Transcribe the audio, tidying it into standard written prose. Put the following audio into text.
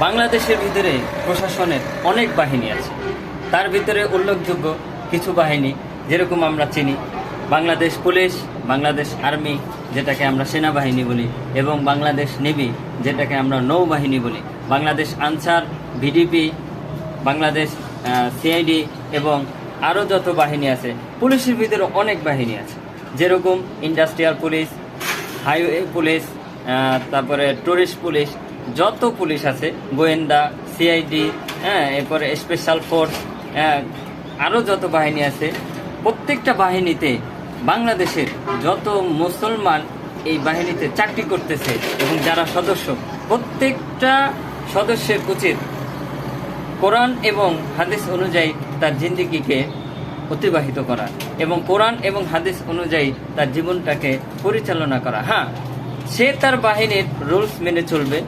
বাংলাদেশের ভিতরে প্রশাসনের অনেক বাহিনী আছে। তার ভিতরে উল্লেখযোগ্য কিছু বাহিনী যেরকম আমরা চিনি বাংলাদেশ পুলিশ, বাংলাদেশ আর্মি যেটাকে আমরা সেনাবাহিনী বলি, এবং বাংলাদেশ নেভি যেটাকে আমরা নৌবাহিনী বলি, বাংলাদেশ আনসার, ভিডিপি, বাংলাদেশ সিআইডি এবং আরও যত বাহিনী আছে। পুলিশের ভিতরে অনেক বাহিনী আছে, যেরকম ইন্ডাস্ট্রিয়াল পুলিশ, হাইওয়ে পুলিশ, তারপরে টুরিস্ট পুলিশ, যত পুলিশ আছে, গোয়েন্দা, সিআইডি, এরপরে স্পেশাল ফোর্স, আরও যত বাহিনী আছে, প্রত্যেকটা বাহিনীতে বাংলাদেশের যত মুসলমান এই বাহিনীতে চাকরি করতেছে এবং যারা সদস্য, প্রত্যেকটা সদস্যের উচিত কোরআন এবং হাদিস অনুযায়ী তার জিন্দেগিকে অতিবাহিত করা এবং কোরআন এবং হাদিস অনুযায়ী তার জীবনটাকে পরিচালনা করা। হ্যাঁ, সে তার বাহিনীর রুলস মেনে চলবে,